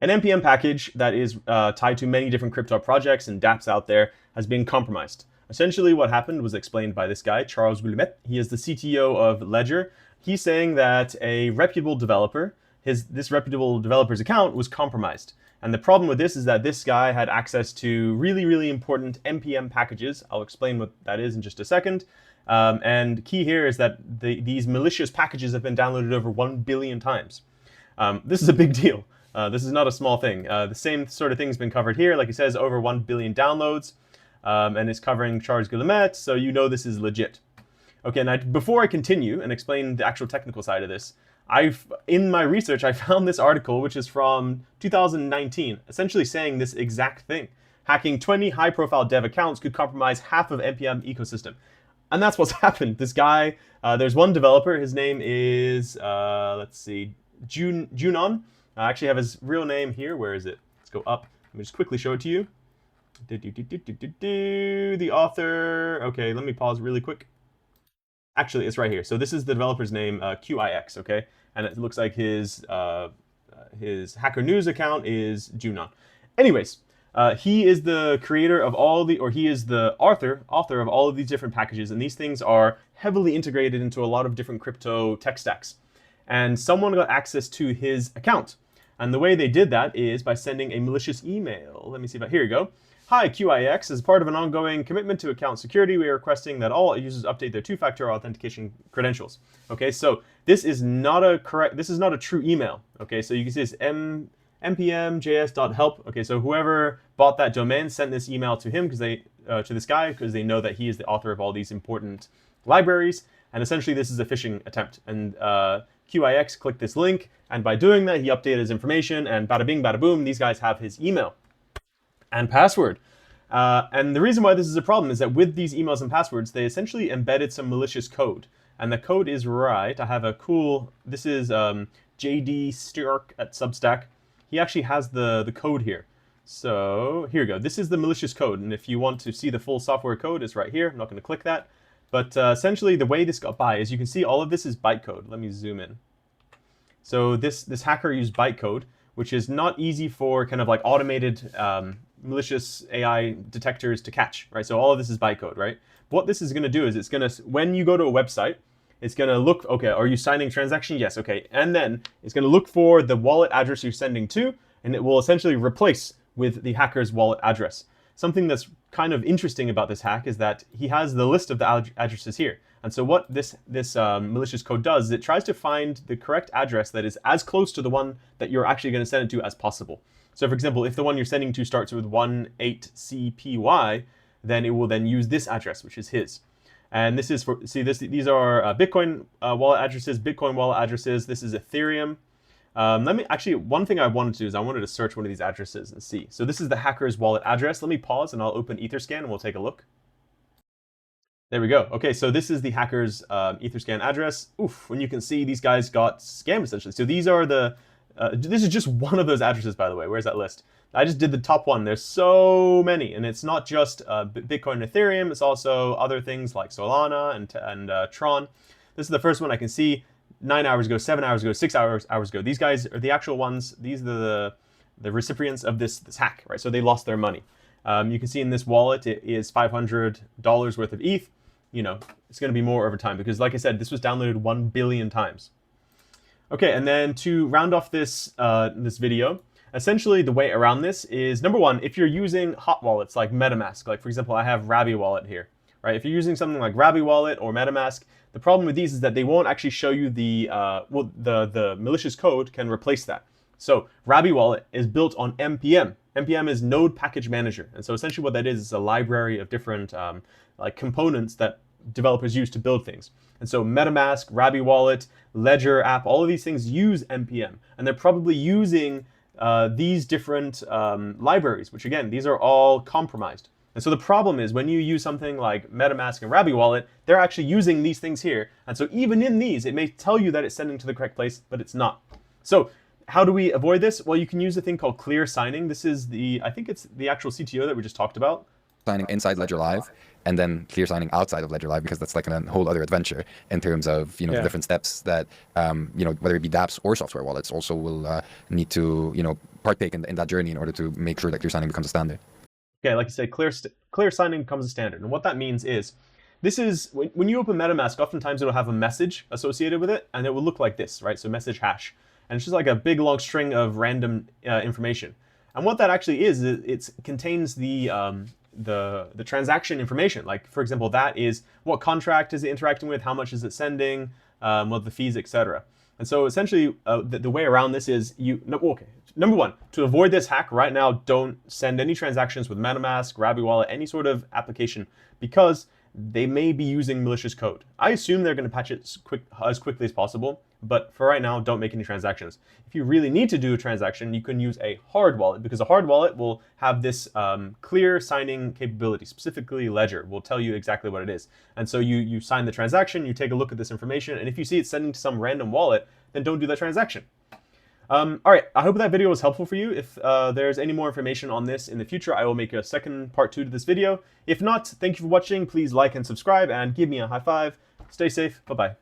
An NPM package that is tied to many different crypto projects and dApps out there has been compromised. Essentially, what happened was explained by this guy, Charles Guillemet. He is the CTO of Ledger. He's saying that a reputable developer, this reputable developer's account was compromised. And the problem with this is that this guy had access to really, really important NPM packages. I'll explain what that is in just a second. And key here is that these malicious packages have been downloaded over 1 billion times. This is a big deal. This is not a small thing. The same sort of thing has been covered here. Like he says, over 1 billion downloads. And it's covering Charles Guillemet, so you know this is legit. Okay, now before I continue and explain the actual technical side of this, in my research, I found this article, which is from 2019, essentially saying this exact thing. Hacking 20 high-profile dev accounts could compromise half of NPM ecosystem. And that's what's happened. This guy, there's one developer, his name is, let's see, Junon. I actually have his real name here. Where is it? Let's go up. Let me just quickly show it to you. The author. Okay, let me pause really quick. Actually, it's right here. So this is the developer's name, QIX, okay? And it looks like his Hacker News account is Junon. Anyways, he is the creator of he is the author of all of these different packages, and these things are heavily integrated into a lot of different crypto tech stacks. And someone got access to his account. And the way they did that is by sending a malicious email. Let me see here you go. Hi, QIX. As part of an ongoing commitment to account security, we are requesting that all users update their two-factor authentication credentials. Okay, so this is not a true email. Okay, so you can see this npm.js.help. Okay, so whoever bought that domain sent this email to him to this guy because they know that he is the author of all these important libraries. And essentially, this is a phishing attempt. And QIX clicked this link, and by doing that, he updated his information, and bada bing, bada boom, these guys have his email and password. And the reason why this is a problem is that with these emails and passwords, they essentially embedded some malicious code. And the code is right. I have a cool, this is JD Stark at Substack. He actually has the code here. So here we go. This is the malicious code. And if you want to see the full software code, it's right here. I'm not going to click that. But essentially, the way this got by is you can see all of this is bytecode. Let me zoom in. So this hacker used bytecode, which is not easy for kind of like automated malicious AI detectors to catch, right? So all of this is bytecode, right? What this is going to do is it's going to, when you go to a website, it's going to look, okay, are you signing a transaction? Yes, okay. And then it's going to look for the wallet address you're sending to, and it will essentially replace with the hacker's wallet address. Something that's kind of interesting about this hack is that he has the list of the addresses here. And so what this malicious code does is it tries to find the correct address that is as close to the one that you're actually going to send it to as possible. So for example, if the one you're sending to starts with 18CPY, then it will then use this address, which is his. And this is for, see, these are Bitcoin wallet addresses, Bitcoin wallet addresses. This is Ethereum. One thing I wanted to do is I wanted to search one of these addresses and see. So this is the hacker's wallet address. Let me pause and I'll open Etherscan and we'll take a look. There we go. Okay, so this is the hacker's Etherscan address. Oof, and you can see these guys got scammed essentially. So these are this is just one of those addresses, by the way. Where's that list? I just did the top one. There's so many, and it's not just Bitcoin and Ethereum. It's also other things like Solana and Tron. This is the first one I can see. 9 hours ago, 7 hours ago, 6 hours ago. These guys are the actual ones. These are the recipients of this hack, right? So they lost their money. You can see in this wallet it is $500 worth of ETH. You know, it's going to be more over time because, like I said, this was downloaded 1 billion times. Okay, and then to round off this this video, essentially the way around this is, number one, if you're using hot wallets like MetaMask, like for example, I have RabbyWallet here, right? If you're using something like RabbyWallet or MetaMask, the problem with these is that they won't actually show you the malicious code can replace that. So RabbyWallet is built on NPM. NPM is Node Package Manager, and so essentially what that is a library of different like components that developers use to build things. And so MetaMask, RabbyWallet, Ledger app, all of these things use NPM, and they're probably using these different libraries, which again, these are all compromised. And so the problem is when you use something like MetaMask and RabbyWallet, they're actually using these things here. And so even in these, it may tell you that it's sending to the correct place, but it's not. So how do we avoid this? Well, you can use a thing called clear signing. This is I think it's the actual CTO that we just talked about. Signing inside Ledger Live. and then clear signing outside of Ledger Live, because that's like a whole other adventure in terms of, you know, the different steps that, you know, whether it be dApps or software wallets also will need to, you know, partake in that journey in order to make sure that clear signing becomes a standard. Okay, like you said, clear signing becomes a standard. And what that means is, this is, when you open MetaMask, oftentimes it'll have a message associated with it, and it will look like this, right? So message hash. And it's just like a big long string of random information. And what that actually is, it contains the transaction information. Like, for example, that is what contract is it interacting with, how much is it sending, what the fees, etc. And so essentially, the way around this is okay. Number one, to avoid this hack right now, don't send any transactions with MetaMask, RabbyWallet, any sort of application, because they may be using malicious code. I assume they're going to patch it as quickly as possible, but for right now, don't make any transactions. If you really need to do a transaction, you can use a hard wallet, because a hard wallet will have this clear signing capability. Specifically, Ledger will tell you exactly what it is. And so you sign the transaction, you take a look at this information, and if you see it sending to some random wallet, then don't do that transaction. All right, I hope that video was helpful for you. If there's any more information on this in the future, I will make a second part 2 to this video. If not, thank you for watching. Please like and subscribe and give me a high five. Stay safe. Bye-bye.